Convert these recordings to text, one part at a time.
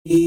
I'm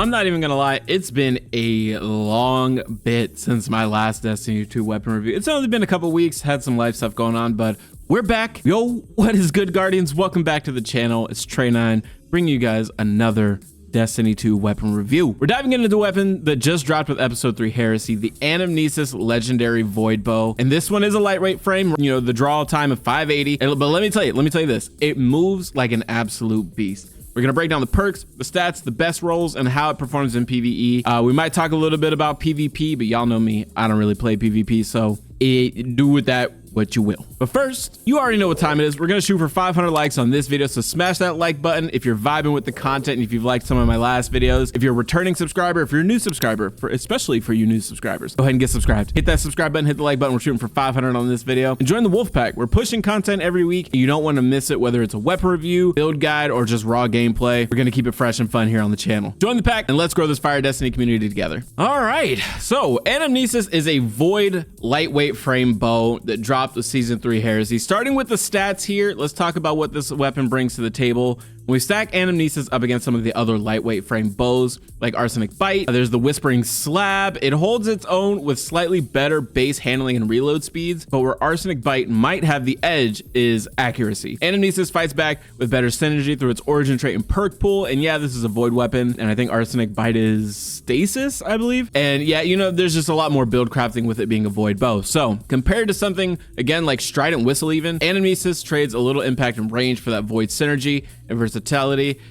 not even gonna lie, it's been a long bit since my last Destiny 2 weapon review. It's only been a couple weeks, had some life stuff going on, but we're back. Yo, what is good, Guardians? Welcome back to the channel. It's Trey9 bringing you guys another Destiny 2 weapon review. We're diving into the weapon that just dropped with episode 3 Heresy, the Anamnesis legendary void bow. And this one is a lightweight frame, you know, the draw time of 580. But let me tell you this, it moves like an absolute beast. We're gonna break down the perks, the stats, the best rolls, and how it performs in PvE. We might talk a little bit about PvP, but y'all know me, I don't really play PvP, so do with that what you will. But first, you already know what time it is. We're gonna shoot for 500 likes on this video, so smash that like button if you're vibing with the content and if you've liked some of my last videos. If you're a returning subscriber, if you're a new subscriber, especially for you new subscribers, go ahead and get subscribed. Hit that subscribe button, hit the like button. We're shooting for 500 on this video. And join the wolf pack. We're pushing content every week. You don't want to miss it, whether it's a weapon review, build guide, or just raw gameplay. We're gonna keep it fresh and fun here on the channel. Join the pack and let's grow this Fire Destiny community together. All right, so Anamnesis is a void lightweight frame bow that dropped with season 3 Heresy. Starting with the stats here, let's talk about what this weapon brings to the table. When we stack Anamnesis up against some of the other lightweight frame bows like Arsenic Bite, there's the Whispering Slab. It holds its own with slightly better base handling and reload speeds, but where Arsenic Bite might have the edge is accuracy. Anamnesis fights back with better synergy through its origin trait and perk pool, and yeah, this is a void weapon, and I think Arsenic Bite is stasis, I believe. And yeah, you know, there's just a lot more build crafting with it being a void bow. So compared to something, again, like Strident Whistle even, Anamnesis trades a little impact and range for that void synergy and versatility.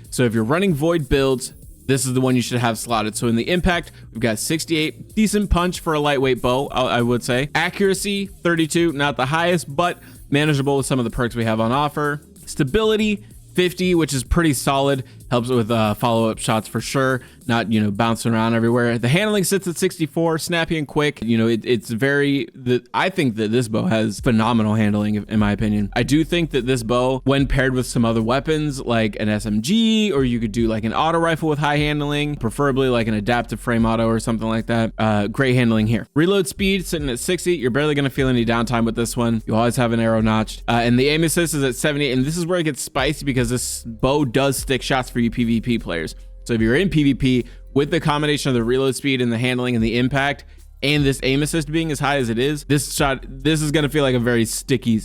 So if you're running void builds, this is the one you should have slotted. So in the impact, we've got 68, decent punch for a lightweight bow, I would say. Accuracy, 32, not the highest, but manageable with some of the perks we have on offer. Stability, 50, which is pretty solid. Helps with follow-up shots for sure, not, you know, bouncing around everywhere. The handling sits at 64, snappy and quick. You know, it's very, I think that this bow has phenomenal handling, in my opinion. I do think that this bow, when paired with some other weapons like an SMG, or you could do like an auto rifle with high handling, preferably like an adaptive frame auto or something like that, great handling here. Reload speed sitting at 60. You're barely gonna feel any downtime with this one. You always have an arrow notched. And the aim assist is at 70, and this is where it gets spicy because this bow does stick shots for you PvP players. So if you're in PvP, with the combination of the reload speed and the handling and the impact and this aim assist being as high as it is, this is going to feel like a very sticky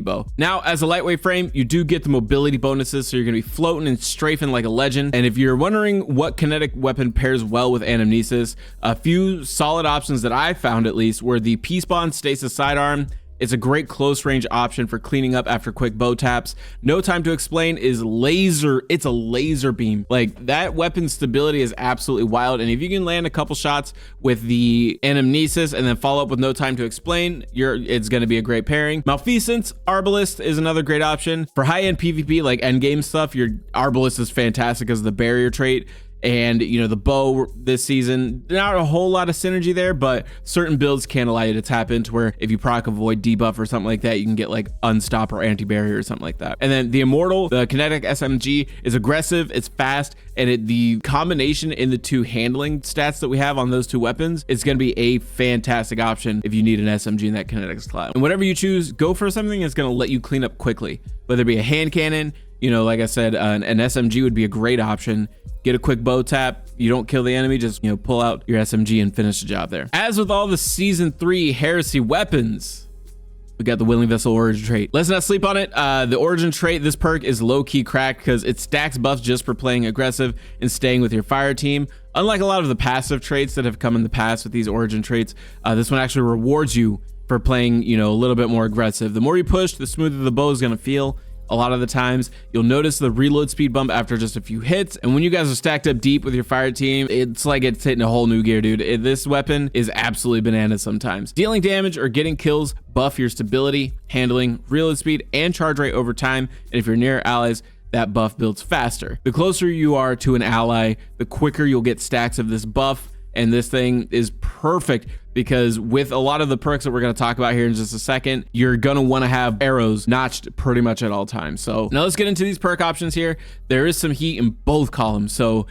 bow. Now, as a lightweight frame, you do get the mobility bonuses, so you're going to be floating and strafing like a legend. And if you're wondering what kinetic weapon pairs well with Anamnesis, a few solid options that I found at least were the Peace Bond Stasis Sidearm. It's a great close range option for cleaning up after quick bow taps. No Time to Explain is laser. It's a laser beam. Like, that weapon stability is absolutely wild. And if you can land a couple shots with the Anamnesis and then follow up with No Time to Explain, it's going to be a great pairing. Malfeasance Arbalist is another great option. For high-end PvP, like endgame stuff, your Arbalist is fantastic as the barrier trait. And, you know, the bow this season, not a whole lot of synergy there, but certain builds can allow you to tap into where if you proc a void debuff or something like that, you can get like unstop or anti-barrier or something like that. And then the Immortal, the kinetic SMG, is aggressive, it's fast, and the combination in the two handling stats that we have on those two weapons, it's going to be a fantastic option if you need an SMG in that kinetic slot. And whatever you choose, go for something that's going to let you clean up quickly, whether it be a hand cannon, you know, like I said, an SMG would be a great option. Get a quick bow tap, you don't kill the enemy, just, you know, pull out your SMG and finish the job there. As with all the season 3 Heresy weapons, we got the Willing Vessel origin trait. Let's not sleep on it. The origin trait, this perk is low-key cracked because it stacks buffs just for playing aggressive and staying with your fire team. Unlike a lot of the passive traits that have come in the past with these origin traits, this one actually rewards you for playing, you know, a little bit more aggressive. The more you push, the smoother the bow is gonna feel. A lot of the times you'll notice the reload speed bump after just a few hits, and when you guys are stacked up deep with your fire team, it's like it's hitting a whole new gear, dude. This weapon is absolutely bananas sometimes. Dealing damage or getting kills buff your stability, handling, reload speed, and charge rate over time, and if you're near allies, that buff builds faster. The closer you are to an ally, the quicker you'll get stacks of this buff, and this thing is perfect because with a lot of the perks that we're going to talk about here in just a second, you're going to want to have arrows notched pretty much at all times. So now let's get into these perk options here. There is some heat in both columns, so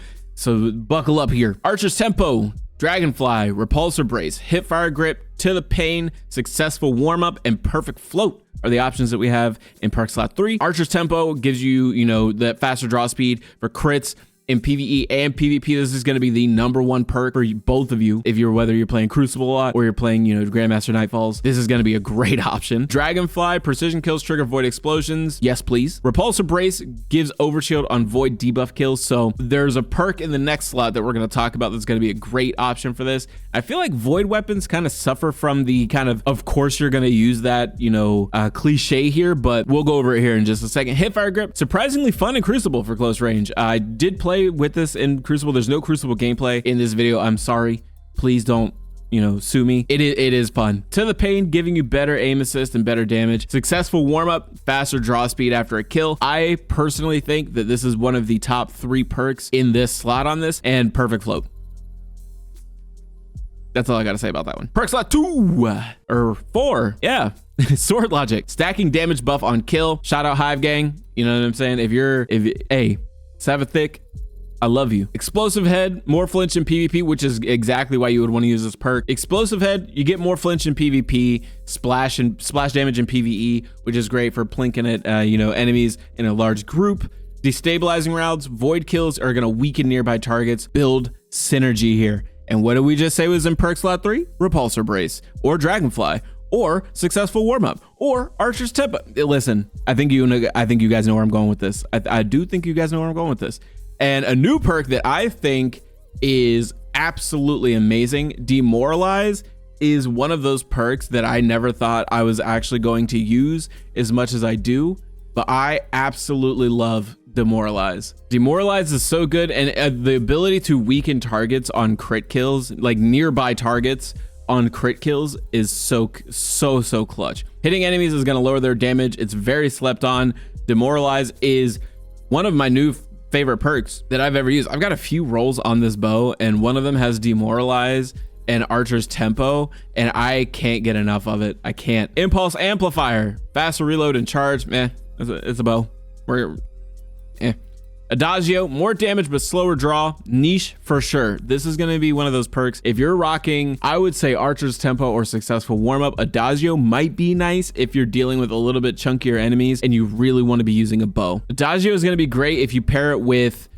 buckle up here. Archer's Tempo Dragonfly, Repulsor Brace, Hipfire Grip, To the Pain, Successful Warm-Up, and Perfect Float are the options that we have in perk slot 3. Archer's Tempo gives you, you know, that faster draw speed for crits in PvE and PvP. This is going to be the #1 perk for both of you. If you're, whether you're playing Crucible a lot or you're playing, you know, Grandmaster Nightfalls, this is going to be a great option. Dragonfly, Precision Kills trigger Void Explosions. Yes, please. Repulsor Brace gives Overshield on Void debuff kills. So there's a perk in the next slot that we're going to talk about that's going to be a great option for this. I feel like Void weapons kind of suffer from the kind of course you're going to use that, you know, cliche here, but we'll go over it here in just a second. Hipfire Grip, surprisingly fun in Crucible for close range. I did play with this in Crucible. There's no Crucible gameplay in this video. I'm sorry. Please don't, you know, sue me. It is fun. To the Pain, giving you better aim assist and better damage. Successful warm-up, faster draw speed after a kill. I personally think that this is one of the top 3 perks in this slot on this, and Perfect Float. That's all I gotta say about that one. Perk slot 2 or 4, yeah. Sword Logic, stacking damage buff on kill. Shout out Hive Gang. You know what I'm saying? Hey, Savathic, I love you. Explosive Head, more flinch in PvP, which is exactly why you would want to use this perk. Explosive Head, you get more flinch in PvP, splash damage in PvE, which is great for plinking at you know, enemies in a large group. Destabilizing rounds, void kills are gonna weaken nearby targets. Build synergy here. And what did we just say was in perk slot 3? Repulsor Brace, or Dragonfly, or Successful Warm-Up, or Archer's Tempo. Listen, I think you guys know where I'm going with this. I do think you guys know where I'm going with this. And a new perk that I think is absolutely amazing, Demoralize, is one of those perks that I never thought I was actually going to use as much as I do, but I absolutely love Demoralize. Demoralize is so good, and the ability to weaken targets on crit kills, like nearby targets on crit kills, is so clutch. Hitting enemies is going to lower their damage. It's very slept on. Demoralize is one of my new favorite perks that I've ever used. I've got a few rolls on this bow, and one of them has Demoralize and Archer's Tempo, and I can't get enough of it. I can't. Impulse Amplifier, faster reload and charge. Meh, it's a bow. Adagio, more damage but slower draw. Niche for sure. This is going to be one of those perks. If you're rocking, I would say Archer's Tempo or Successful Warm-Up. Adagio might be nice if you're dealing with a little bit chunkier enemies and you really want to be using a bow. Adagio is going to be great if you pair it with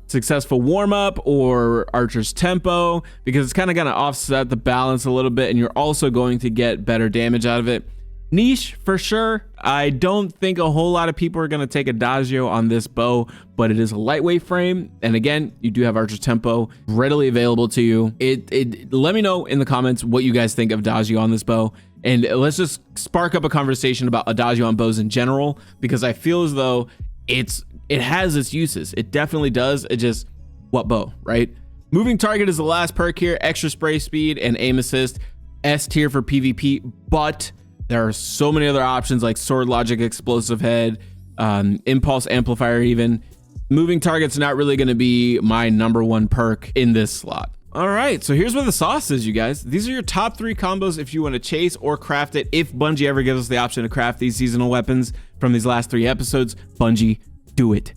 Successful Warm-Up or Archer's Tempo, because it's kind of going to offset the balance a little bit, and you're also going to get better damage out of it. Niche for sure. I don't think a whole lot of people are going to take Adagio on this bow, but it is a lightweight frame, and again, you do have Archer's Tempo readily available to you. Let me know in the comments what you guys think of Adagio on this bow, and let's just spark up a conversation about Adagio on bows in general, because I feel as though it has its uses. It definitely does. It just, what bow, right? Moving Target is the last perk here. Extra spray speed and aim assist. S tier for PvP, but there are so many other options like Sword Logic, Explosive Head, Impulse Amplifier even. Moving Target's not really going to be my #1 perk in this slot. All right, so here's where the sauce is, you guys. These are your top 3 combos if you want to chase or craft it. If Bungie ever gives us the option to craft these seasonal weapons from these last 3 episodes, Bungie, do it.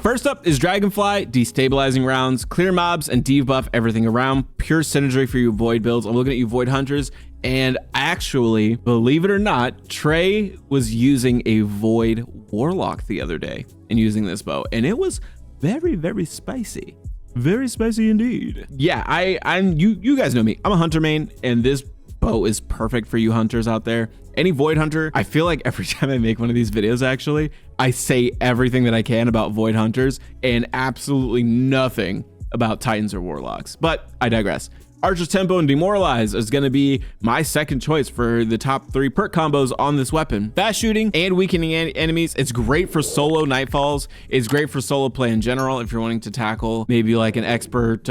First up is Dragonfly, destabilizing rounds, clear mobs, and debuff everything around. Pure synergy for you Void builds. I'm looking at you Void Hunters, and actually, believe it or not, Trey was using a Void Warlock the other day and using this bow, and it was very, very spicy. Very spicy indeed. Yeah, you guys know me. I'm a Hunter main, and this bow is perfect for you hunters out there. Any Void Hunter, I feel like every time I make one of these videos, actually, I say everything that I can about Void Hunters and absolutely nothing about Titans or Warlocks, but I digress. Archer's Tempo and Demoralize is going to be my second choice for the top 3 perk combos on this weapon. Fast shooting and weakening enemies. It's great for solo Nightfalls. It's great for solo play in general if you're wanting to tackle maybe like an expert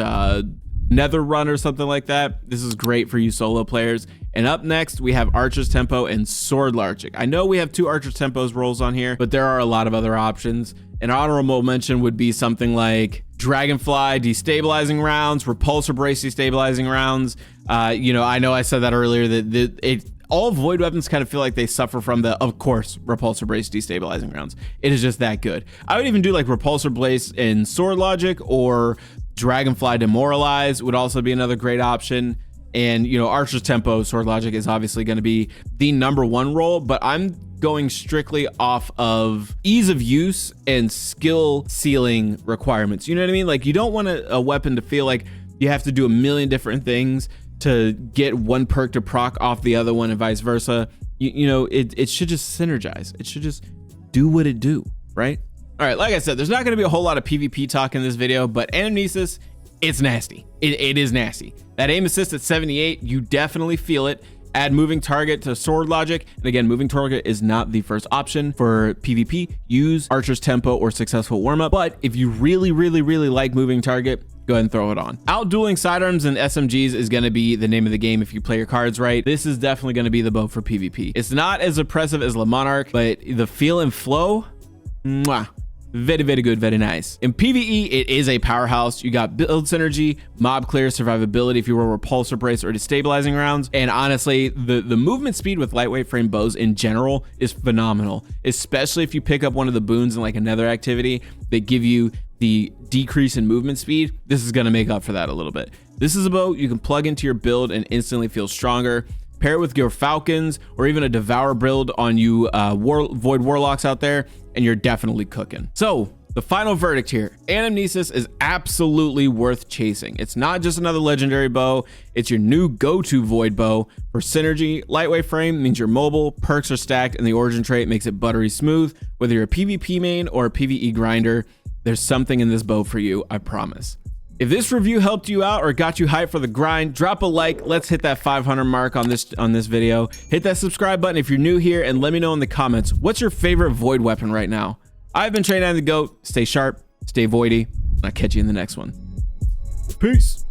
Nether run or something like that. This is great for you solo players. And up next, we have Archer's Tempo and Sword Logic. I know we have 2 Archer's Tempos rolls on here, but there are a lot of other options. An honorable mention would be something like Dragonfly, destabilizing rounds, Repulsor Brace, destabilizing rounds. You know I said that earlier, that all Void weapons kind of feel like they suffer from the, of course, Repulsor Brace destabilizing rounds. It is just that good. I would even do like Repulsor Brace in Sword Logic, or Dragonfly Demoralize would also be another great option. And, you know, Archer's Tempo, Sword Logic is obviously going to be the #1 role, but I'm going strictly off of ease of use and skill ceiling requirements. You know what I mean? Like, you don't want a weapon to feel like you have to do a million different things to get one perk to proc off the other one and vice versa. You know, it should just synergize. It should just do what it do, right? All right, like I said, there's not going to be a whole lot of PvP talk in this video, but Anamnesis, it's nasty. It is nasty. That aim assist at 78, you definitely feel it. Add moving target to sword logic. And again, moving target is not the first option for PvP. Use Archer's Tempo or successful warm-up. But if you really like moving target, go ahead and throw it on. Outdueling sidearms and SMGs is going to be the name of the game if you play your cards right. This is definitely going to be the bow for PvP. It's not as impressive as Le Monarch, but the feel and flow, mwah. Very good, very nice. In PvE, it is a powerhouse. You got build synergy, mob clear, survivability if you were repulsor brace or destabilizing rounds. And honestly, the movement speed with lightweight frame bows in general is phenomenal, especially if you pick up one of the boons in like another activity that give you the decrease in movement speed. This is going to make up for that a little bit. This is a bow you can plug into your build and instantly feel stronger. Pair it with your Falcons or even a Devour build on you Void Warlocks out there, and you're definitely cooking. So the final verdict here, Anamnesis is absolutely worth chasing. It's not just another legendary bow, it's your new go-to Void bow. For synergy, lightweight frame means you're mobile, perks are stacked, and the origin trait makes it buttery smooth. Whether you're a PvP main or a PvE grinder, there's something in this bow for you, I promise. If this review helped you out or got you hyped for the grind, drop a like. Let's hit that 500 mark on this video. Hit that subscribe button if you're new here, and let me know in the comments, what's your favorite Void weapon right now? I've been Train the Goat. Stay sharp, stay voidy, and I'll catch you in the next one. Peace.